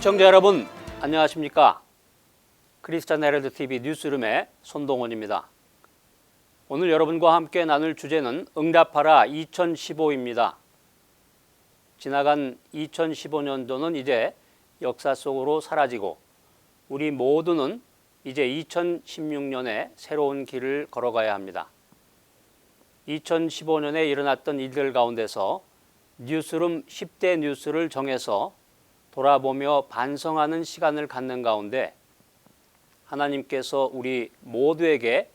시청자 여러분 안녕하십니까? 크리스찬 헤럴드 TV 뉴스룸의 손동원입니다. 오늘 여러분과 함께 나눌 주제는 응답하라 2015입니다. 지나간 2015년도는 이제 역사 속으로 사라지고 우리 모두는 이제 2016년에 새로운 길을 걸어가야 합니다. 2015년에 일어났던 일들 가운데서 뉴스룸 10대 뉴스를 정해서 돌아보며 반성하는 시간을 갖는 가운데 하나님께서 우리 모두에게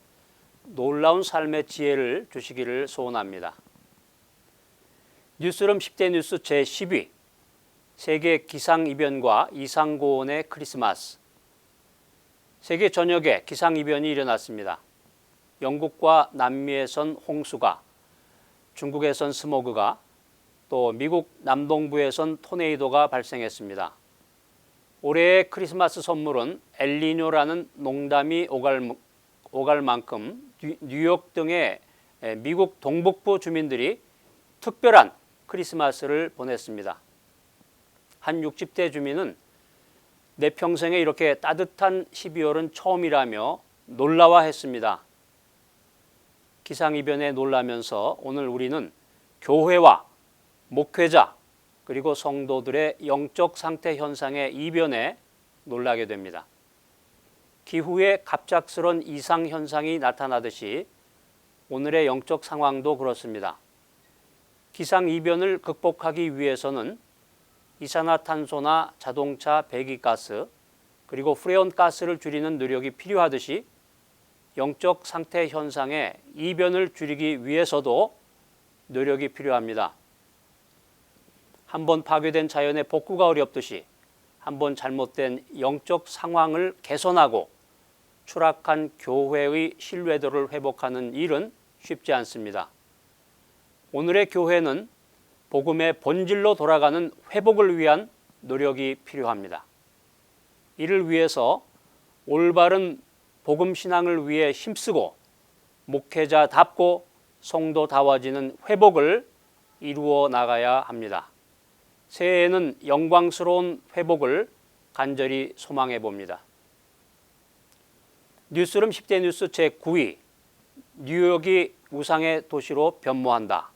놀라운 삶의 지혜를 주시기를 소원합니다. 뉴스룸 10대 뉴스 제10위 세계 기상이변과 이상고온의 크리스마스. 세계 전역에 기상이변이 일어났습니다. 영국과 남미에선 홍수가, 중국에선 스모그가, 또 미국 남동부에선 토네이도가 발생했습니다. 올해의 크리스마스 선물은 엘니뇨라는 농담이 오갈 만큼 뉴욕 등의 미국 동북부 주민들이 특별한 크리스마스를 보냈습니다. 한 60대 주민은 내 평생에 이렇게 따뜻한 12월은 처음이라며 놀라워했습니다. 기상이변에 놀라면서 오늘 우리는 교회와 목회자 그리고 성도들의 영적 상태 현상의 이변에 놀라게 됩니다. 기후의 갑작스런 이상 현상이 나타나듯이 오늘의 영적 상황도 그렇습니다. 기상 이변을 극복하기 위해서는 이산화탄소나 자동차 배기가스 그리고 프레온가스를 줄이는 노력이 필요하듯이 영적 상태 현상의 이변을 줄이기 위해서도 노력이 필요합니다. 한번 파괴된 자연의 복구가 어렵듯이 한번 잘못된 영적 상황을 개선하고 추락한 교회의 신뢰도를 회복하는 일은 쉽지 않습니다. 오늘의 교회는 복음의 본질로 돌아가는 회복을 위한 노력이 필요합니다. 이를 위해서 올바른 복음 신앙을 위해 힘쓰고 목회자답고 성도다워지는 회복을 이루어 나가야 합니다. 새해에는 영광스러운 회복을 간절히 소망해 봅니다. 뉴스룸 10대 뉴스 제9위 뉴욕이 우상의 도시로 변모한다.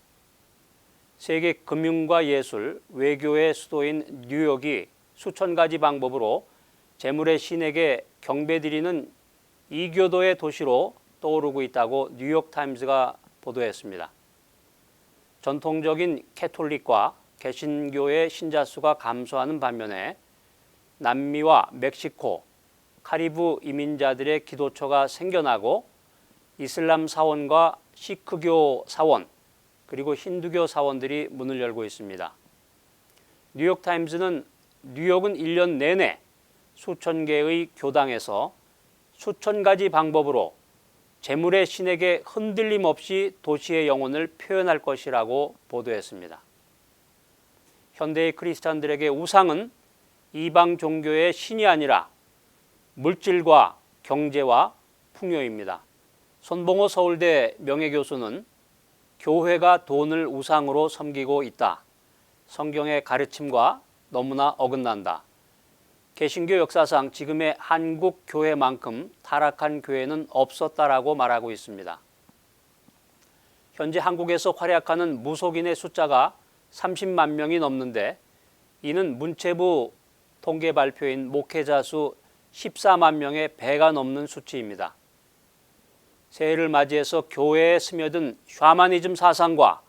세계 금융과 예술, 외교의 수도인 뉴욕이 수천 가지 방법으로 재물의 신에게 경배드리는 이교도의 도시로 떠오르고 있다고 뉴욕타임즈가 보도했습니다. 전통적인 캐톨릭과 개신교의 신자 수가 감소하는 반면에 남미와 멕시코, 카리브 이민자들의 기도처가 생겨나고 이슬람 사원과 시크교 사원 그리고 힌두교 사원들이 문을 열고 있습니다. 뉴욕타임즈는 뉴욕은 1년 내내 수천 개의 교당에서 수천 가지 방법으로 재물의 신에게 흔들림 없이 도시의 영혼을 표현할 것이라고 보도했습니다. 현대의 크리스찬들에게 우상은 이방 종교의 신이 아니라 물질과 경제와 풍요입니다. 손봉호 서울대 명예교수는 교회가 돈을 우상으로 섬기고 있다. 성경의 가르침과 너무나 어긋난다. 개신교 역사상 지금의 한국 교회만큼 타락한 교회는 없었다라고 말하고 있습니다. 현재 한국에서 활약하는 무속인의 숫자가 30만 명이 넘는데 이는 문체부 통계 발표인 목회자 수 14만 명의 배가 넘는 수치입니다. 새해를 맞이해서 교회에 스며든 샤머니즘 사상과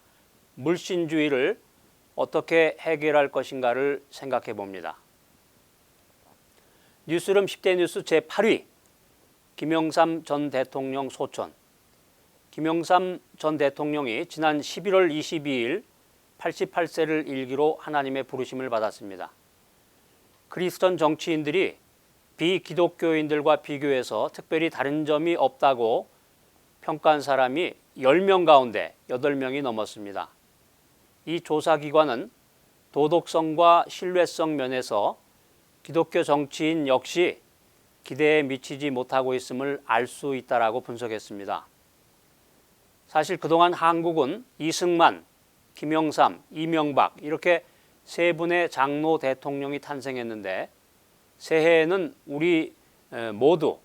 물신주의를 어떻게 해결할 것인가를 생각해 봅니다. 뉴스룸 10대 뉴스 제8위 김영삼 전 대통령 소천. 김영삼 전 대통령이 지난 11월 22일 88세를 일기로 하나님의 부르심을 받았습니다. 크리스천 정치인들이 비기독교인들과 비교해서 특별히 다른 점이 없다고 평가한 사람이 10명 가운데 8명이 넘었습니다. 이 조사기관은 도덕성과 신뢰성 면에서 기독교 정치인 역시 기대에 미치지 못하고 있음을 알 수 있다라고 분석했습니다. 사실 그동안 한국은 이승만, 김영삼, 이명박 이렇게 세 분의 장로 대통령이 탄생했는데 새해에는 우리 모두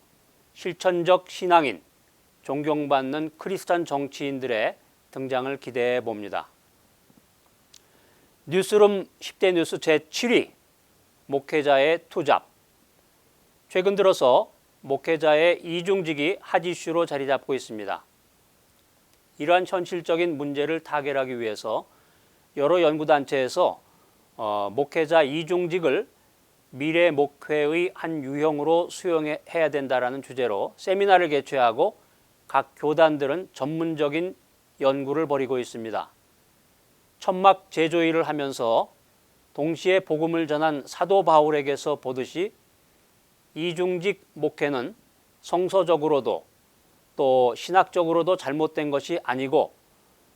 실천적 신앙인, 존경받는 크리스찬 정치인들의 등장을 기대해 봅니다. 뉴스룸 10대 뉴스 제7위 목회자의 투잡. 최근 들어서 목회자의 이중직이 핫 이슈로 자리 잡고 있습니다. 이러한 현실적인 문제를 타결하기 위해서 여러 연구단체에서 목회자 이중직을 미래 목회의 한 유형으로 수용해야 된다라는 주제로 세미나를 개최하고 각 교단들은 전문적인 연구를 벌이고 있습니다. 천막 제조일을 하면서 동시에 복음을 전한 사도 바울에게서 보듯이 이중직 목회는 성서적으로도 또 신학적으로도 잘못된 것이 아니고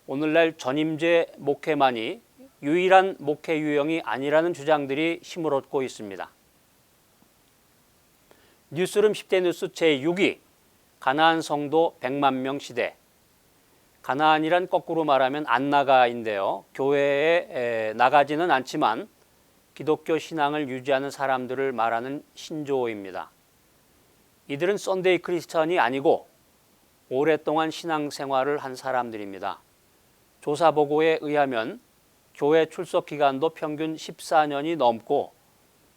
오늘날 전임제 목회만이 유일한 목회 유형이 아니라는 주장들이 힘을 얻고 있습니다. 뉴스룸 10대 뉴스 제6위 가나안 성도 100만 명 시대. 가나안이란 거꾸로 말하면 안 나가인데요. 교회에 나가지는 않지만 기독교 신앙을 유지하는 사람들을 말하는 신조어입니다. 이들은 썬데이 크리스찬이 아니고 오랫동안 신앙생활을 한 사람들입니다. 조사 보고에 의하면 교회 출석 기간도 평균 14년이 넘고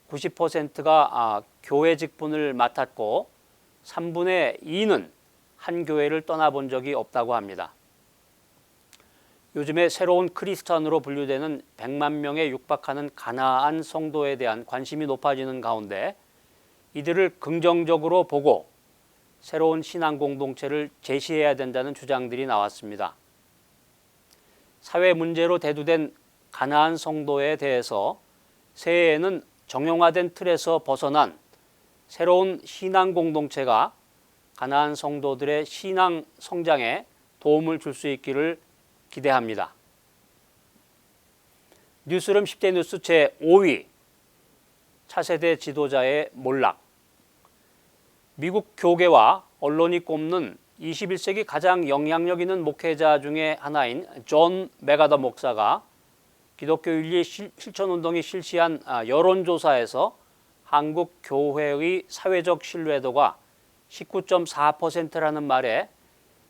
90%가 교회 직분을 맡았고 3분의 2는 한 교회를 떠나본 적이 없다고 합니다. 요즘에 새로운 크리스찬으로 분류되는 100만 명에 육박하는 가나안 성도에 대한 관심이 높아지는 가운데 이들을 긍정적으로 보고 새로운 신앙 공동체를 제시해야 된다는 주장들이 나왔습니다. 사회 문제로 대두된 가나안 성도에 대해서 새해에는 정형화된 틀에서 벗어난 새로운 신앙 공동체가 가나안 성도들의 신앙 성장에 도움을 줄 수 있기를 기대합니다. 뉴스룸 10대 뉴스 제5위 차세대 지도자의 몰락. 미국 교계와 언론이 꼽는 21세기 가장 영향력 있는 목회자 중에 하나인 존 맥아더 목사가 기독교 윤리 실천운동이 실시한 여론조사에서 한국 교회의 사회적 신뢰도가 19.4%라는 말에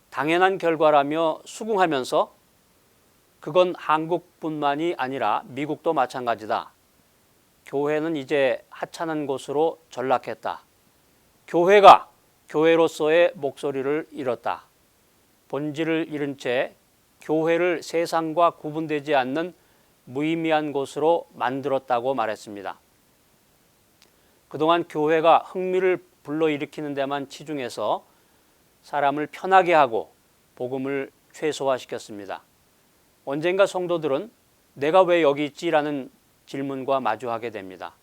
당연한 결과라며 수긍하면서 그건 한국뿐만이 아니라 미국도 마찬가지다. 교회는 이제 하찮은 곳으로 전락했다. 교회가 교회로서의 목소리를 잃었다. 본질을 잃은 채 교회를 세상과 구분되지 않는 무의미한 곳으로 만들었다고 말했습니다. 그동안 교회가 흥미를 불러일으키는 데만 치중해서 사람을 편하게 하고 복음을 최소화시켰습니다. 언젠가 성도들은 내가 왜 여기 있지라는 질문과 마주하게 됩니다.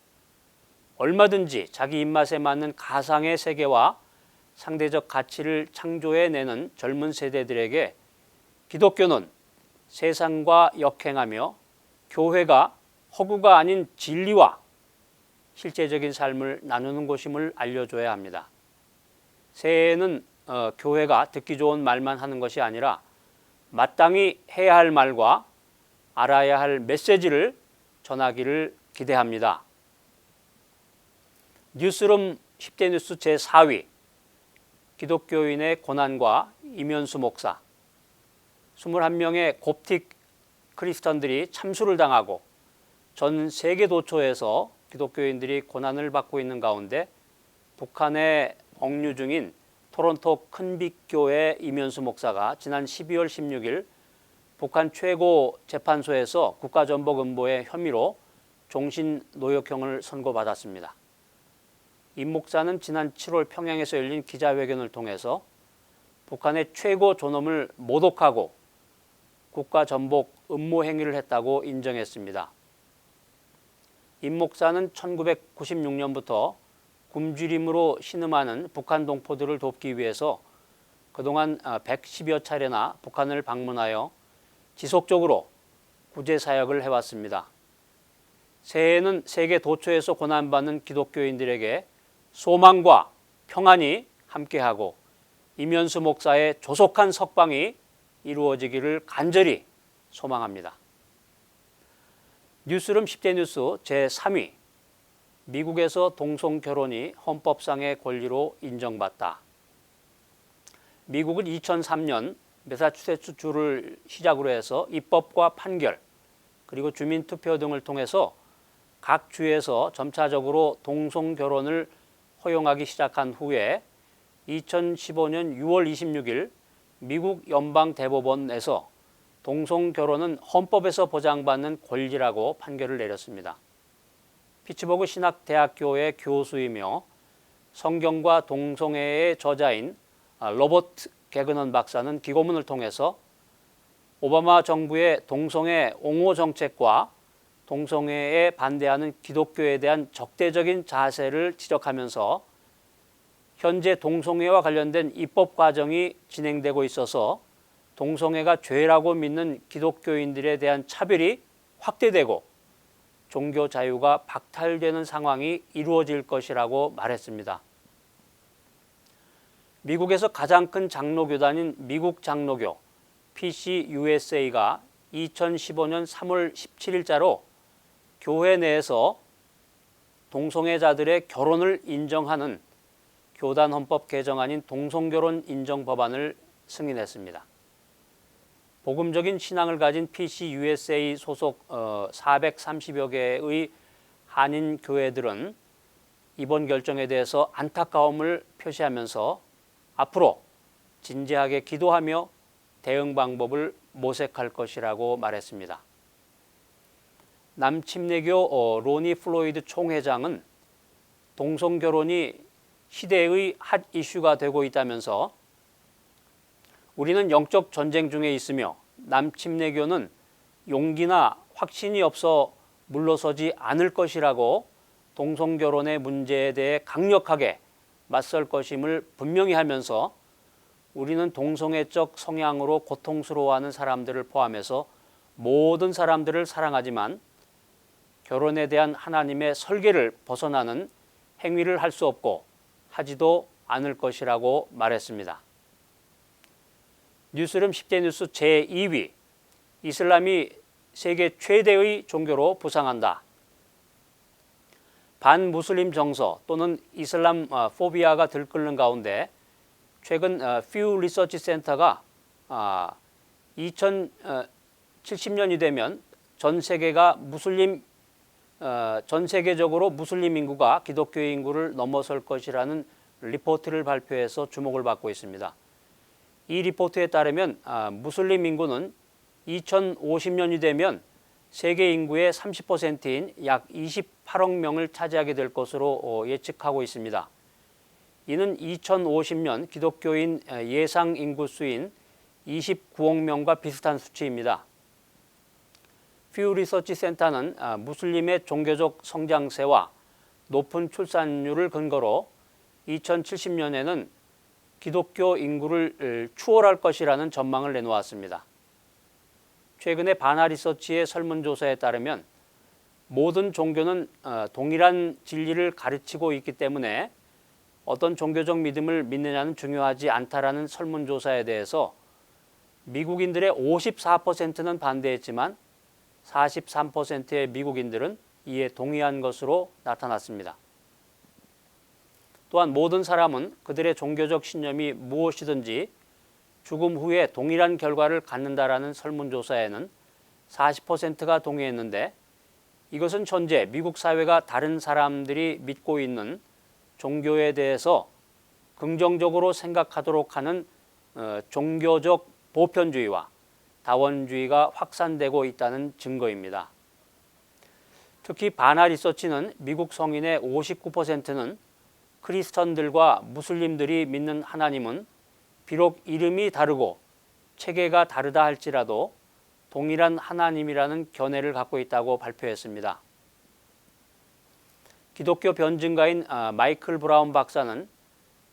얼마든지 자기 입맛에 맞는 가상의 세계와 상대적 가치를 창조해내는 젊은 세대들에게 기독교는 세상과 역행하며 교회가 허구가 아닌 진리와 실제적인 삶을 나누는 곳임을 알려줘야 합니다. 새해에는 교회가 듣기 좋은 말만 하는 것이 아니라 마땅히 해야 할 말과 알아야 할 메시지를 전하기를 기대합니다. 뉴스룸 10대 뉴스 제4위 기독교인의 고난과 이면수 목사. 21명의 곱틱 크리스천들이 참수를 당하고 전 세계 도처에서 기독교인들이 고난을 받고 있는 가운데 북한에 억류 중인 토론토 큰빛교회 이면수 목사가 지난 12월 16일 북한 최고 재판소에서 국가전복음보의 혐의로 종신 노역형을 선고받았습니다. 이 목사는 지난 7월 평양에서 열린 기자회견을 통해서 북한의 최고 존엄을 모독하고 국가전복 음모 행위를 했다고 인정했습니다. 임 목사는 1996년부터 굶주림으로 신음하는 북한 동포들을 돕기 위해서 그동안 110여 차례나 북한을 방문하여 지속적으로 구제 사역을 해왔습니다. 새해에는 세계 도처에서 고난받는 기독교인들에게 소망과 평안이 함께하고 이면수 목사의 조속한 석방이 이루어지기를 간절히 소망합니다. 뉴스룸 10대 뉴스 제3위 미국에서 동성 결혼이 헌법상의 권리로 인정받다. 미국은 2003년 매사추세츠주를 시작으로 해서 입법과 판결 그리고 주민투표 등을 통해서 각 주에서 점차적으로 동성 결혼을 허용하기 시작한 후에 2015년 6월 26일 미국 연방대법원에서 동성 결혼은 헌법에서 보장받는 권리라고 판결을 내렸습니다. 피츠버그 신학대학교의 교수이며 성경과 동성애의 저자인 로버트 개그넌 박사는 기고문을 통해서 오바마 정부의 동성애 옹호 정책과 동성애에 반대하는 기독교에 대한 적대적인 자세를 지적하면서 현재 동성애와 관련된 입법 과정이 진행되고 있어서 동성애가 죄라고 믿는 기독교인들에 대한 차별이 확대되고 종교 자유가 박탈되는 상황이 이루어질 것이라고 말했습니다. 미국에서 가장 큰 장로교단인 미국 장로교 PCUSA가 2015년 3월 17일자로 교회 내에서 동성애자들의 결혼을 인정하는 교단 헌법 개정안인 동성결혼 인정 법안을 승인했습니다. 복음적인 신앙을 가진 PCUSA 소속 430여 개의 한인 교회들은 이번 결정에 대해서 안타까움을 표시하면서 앞으로 진지하게 기도하며 대응 방법을 모색할 것이라고 말했습니다. 남침례교 로니 플로이드 총회장은 동성결혼이 시대의 핫 이슈가 되고 있다면서 우리는 영적 전쟁 중에 있으며 남침례교는 용기나 확신이 없어 물러서지 않을 것이라고 동성결혼의 문제에 대해 강력하게 맞설 것임을 분명히 하면서 우리는 동성애적 성향으로 고통스러워하는 사람들을 포함해서 모든 사람들을 사랑하지만 결혼에 대한 하나님의 설계를 벗어나는 행위를 할 수 없고 하지도 않을 것이라고 말했습니다. 뉴스룸 10대 뉴스 제2위 이슬람이 세계 최대의 종교로 부상한다. 반무슬림 정서 또는 이슬람 포비아가 들끓는 가운데 최근 퓨 리서치 센터가 2070년이 되면 전 세계적으로 무슬림 인구가 기독교 인구를 넘어설 것이라는 리포트를 발표해서 주목을 받고 있습니다. 이 리포트에 따르면 무슬림 인구는 2050년이 되면 세계 인구의 30%인 약 28억 명을 차지하게 될 것으로 예측하고 있습니다. 이는 2050년 기독교인 예상 인구수인 29억 명과 비슷한 수치입니다. 퓨 리서치 센터는 무슬림의 종교적 성장세와 높은 출산율을 근거로 2070년에는 기독교 인구를 추월할 것이라는 전망을 내놓았습니다. 최근에 바나 리서치의 설문조사에 따르면 모든 종교는 동일한 진리를 가르치고 있기 때문에 어떤 종교적 믿음을 믿느냐는 중요하지 않다라는 설문조사에 대해서 미국인들의 54%는 반대했지만 43%의 미국인들은 이에 동의한 것으로 나타났습니다. 또한 모든 사람은 그들의 종교적 신념이 무엇이든지 죽음 후에 동일한 결과를 갖는다라는 설문조사에는 40%가 동의했는데 이것은 현재 미국 사회가 다른 사람들이 믿고 있는 종교에 대해서 긍정적으로 생각하도록 하는 종교적 보편주의와 다원주의가 확산되고 있다는 증거입니다. 특히 바나 리서치는 미국 성인의 59%는 크리스천들과 무슬림들이 믿는 하나님은 비록 이름이 다르고 체계가 다르다 할지라도 동일한 하나님이라는 견해를 갖고 있다고 발표했습니다. 기독교 변증가인 마이클 브라운 박사는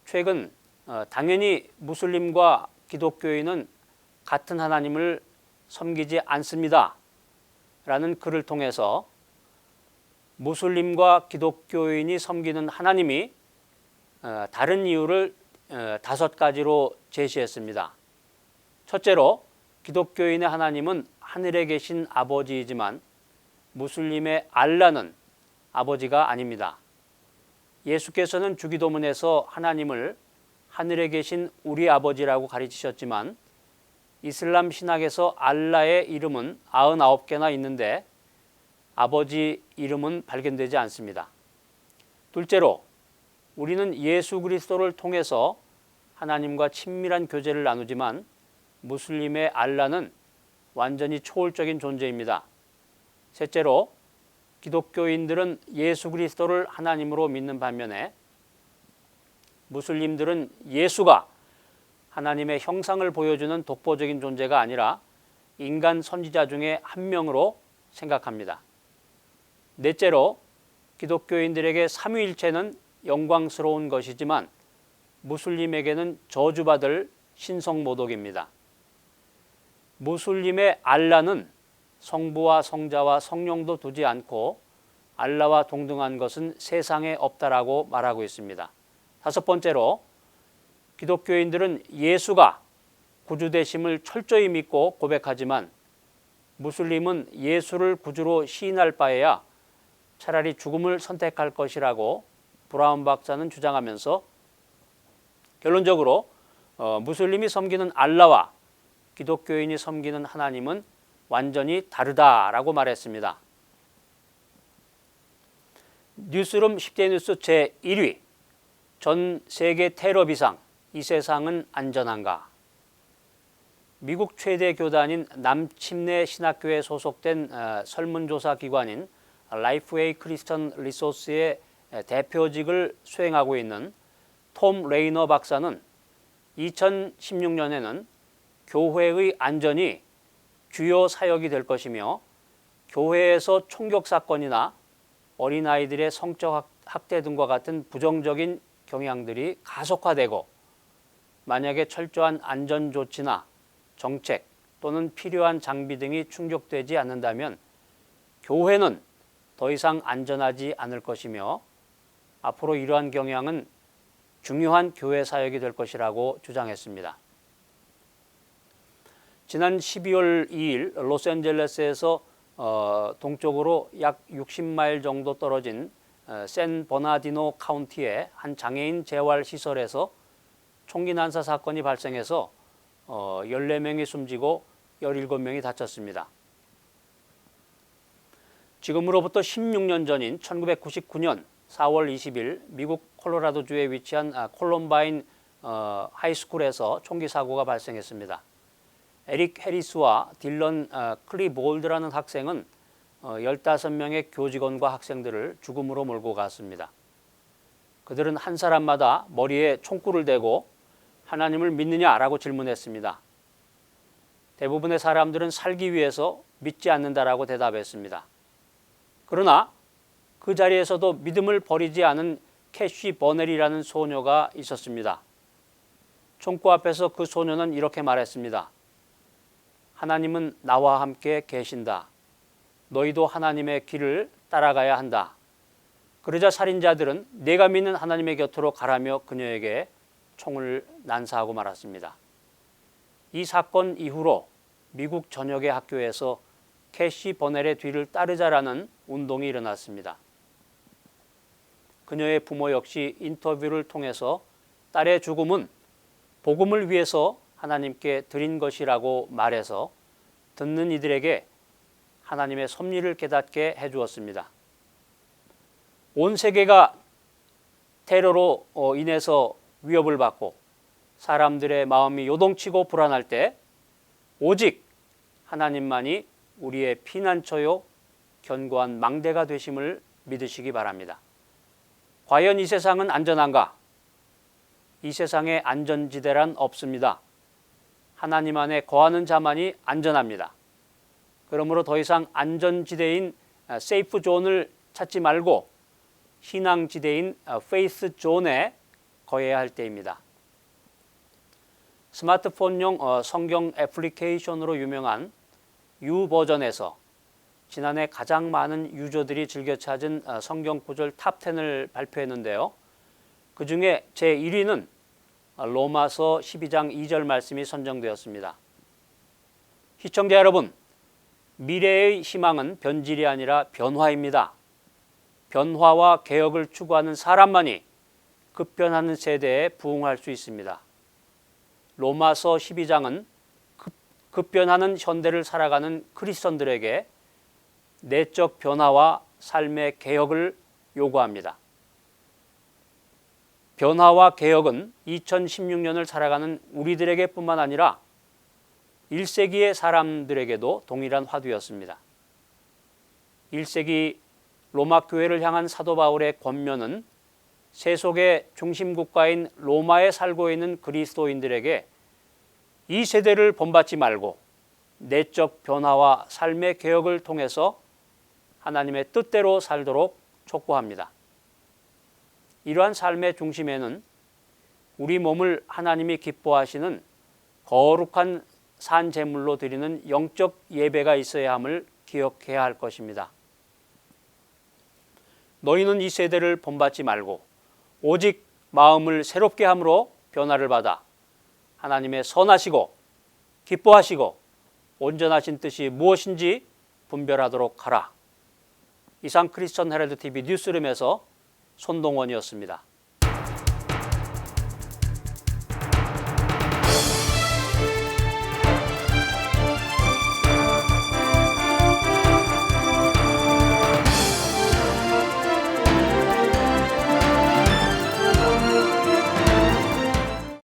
최근 당연히 무슬림과 기독교인은 같은 하나님을 섬기지 않습니다. 라는 글을 통해서 무슬림과 기독교인이 섬기는 하나님이 다른 이유를 5가지로 제시했습니다. 첫째로 기독교인의 하나님은 하늘에 계신 아버지이지만 무슬림의 알라는 아버지가 아닙니다. 예수께서는 주기도문에서 하나님을 하늘에 계신 우리 아버지라고 가르치셨지만 이슬람 신학에서 알라의 이름은 99개나 있는데 아버지 이름은 발견되지 않습니다. 둘째로 우리는 예수 그리스도를 통해서 하나님과 친밀한 교제를 나누지만 무슬림의 알라는 완전히 초월적인 존재입니다. 셋째로 기독교인들은 예수 그리스도를 하나님으로 믿는 반면에 무슬림들은 예수가 하나님의 형상을 보여주는 독보적인 존재가 아니라 인간 선지자 중에 한 명으로 생각합니다. 넷째로 기독교인들에게 삼위일체는 영광스러운 것이지만 무슬림에게는 저주받을 신성모독입니다. 무슬림의 알라는 성부와 성자와 성령도 두지 않고 알라와 동등한 것은 세상에 없다라고 말하고 있습니다. 다섯 번째로 기독교인들은 예수가 구주되심을 철저히 믿고 고백하지만 무슬림은 예수를 구주로 시인할 바에야 차라리 죽음을 선택할 것이라고 브라운 박사는 주장하면서 결론적으로 무슬림이 섬기는 알라와 기독교인이 섬기는 하나님은 완전히 다르다라고 말했습니다. 뉴스룸 10대 뉴스 제1위 전 세계 테러 비상 이 세상은 안전한가? 미국 최대 교단인 남침내 신학교에 소속된 설문조사 기관인 라이프웨이 크리스천 리소스의 대표직을 수행하고 있는 톰 레이너 박사는 2016년에는 교회의 안전이 주요 사역이 될 것이며 교회에서 총격 사건이나 어린아이들의 성적 학대 등과 같은 부정적인 경향들이 가속화되고 만약에 철저한 안전 조치나 정책 또는 필요한 장비 등이 충족되지 않는다면 교회는 더 이상 안전하지 않을 것이며 앞으로 이러한 경향은 중요한 교회 사역이 될 것이라고 주장했습니다. 지난 12월 2일 로스앤젤레스에서 동쪽으로 약 60마일 정도 떨어진 샌 버나디노 카운티의 한 장애인 재활시설에서 총기 난사 사건이 발생해서 14명이 숨지고 17명이 다쳤습니다. 지금으로부터 16년 전인 1999년 4월 20일 미국 콜로라도주에 위치한 콜럼바인 하이스쿨에서 총기 사고가 발생했습니다. 에릭 해리스와 딜런 클리볼드라는 학생은 15명의 교직원과 학생들을 죽음으로 몰고 갔습니다. 그들은 한 사람마다 머리에 총구를 대고 하나님을 믿느냐라고 질문했습니다. 대부분의 사람들은 살기 위해서 믿지 않는다라고 대답했습니다. 그러나 그 자리에서도 믿음을 버리지 않은 캐시 버넬이라는 소녀가 있었습니다. 총구 앞에서 그 소녀는 이렇게 말했습니다. 하나님은 나와 함께 계신다. 너희도 하나님의 길을 따라가야 한다. 그러자 살인자들은 내가 믿는 하나님의 곁으로 가라며 그녀에게 총을 난사하고 말았습니다. 이 사건 이후로 미국 전역의 학교에서 캐시 버넬의 뒤를 따르자라는 운동이 일어났습니다. 그녀의 부모 역시 인터뷰를 통해서 딸의 죽음은 복음을 위해서 하나님께 드린 것이라고 말해서 듣는 이들에게 하나님의 섭리를 깨닫게 해주었습니다. 온 세계가 테러로 인해서 위협을 받고 사람들의 마음이 요동치고 불안할 때 오직 하나님만이 우리의 피난처요 견고한 망대가 되심을 믿으시기 바랍니다. 과연 이 세상은 안전한가? 이 세상에 안전지대란 없습니다. 하나님 안에 거하는 자만이 안전합니다. 그러므로 더 이상 안전지대인 세이프 존을 찾지 말고 신앙지대인 페이스 존에 거해야 할 때입니다. 스마트폰용 성경 애플리케이션으로 유명한 U 버전에서 지난해 가장 많은 유저들이 즐겨 찾은 성경 구절 탑10을 발표했는데요. 그 중에 제1위는 로마서 12장 2절 말씀이 선정되었습니다. 시청자 여러분, 미래의 희망은 변질이 아니라 변화입니다. 변화와 개혁을 추구하는 사람만이 급변하는 세대에 부응할 수 있습니다. 로마서 12장은 급변하는 현대를 살아가는 크리스천들에게 내적 변화와 삶의 개혁을 요구합니다. 변화와 개혁은 2016년을 살아가는 우리들에게 뿐만 아니라 1세기의 사람들에게도 동일한 화두였습니다. 1세기 로마 교회를 향한 사도 바울의 권면은 세속의 중심 국가인 로마에 살고 있는 그리스도인들에게 이 세대를 본받지 말고 내적 변화와 삶의 개혁을 통해서 하나님의 뜻대로 살도록 촉구합니다. 이러한 삶의 중심에는 우리 몸을 하나님이 기뻐하시는 거룩한 산 제물로 드리는 영적 예배가 있어야 함을 기억해야 할 것입니다. 너희는 이 세대를 본받지 말고 오직 마음을 새롭게 함으로 변화를 받아 하나님의 선하시고 기뻐하시고 온전하신 뜻이 무엇인지 분별하도록 하라. 이상 크리스천 헤럴드 TV 뉴스룸에서 손동원이었습니다.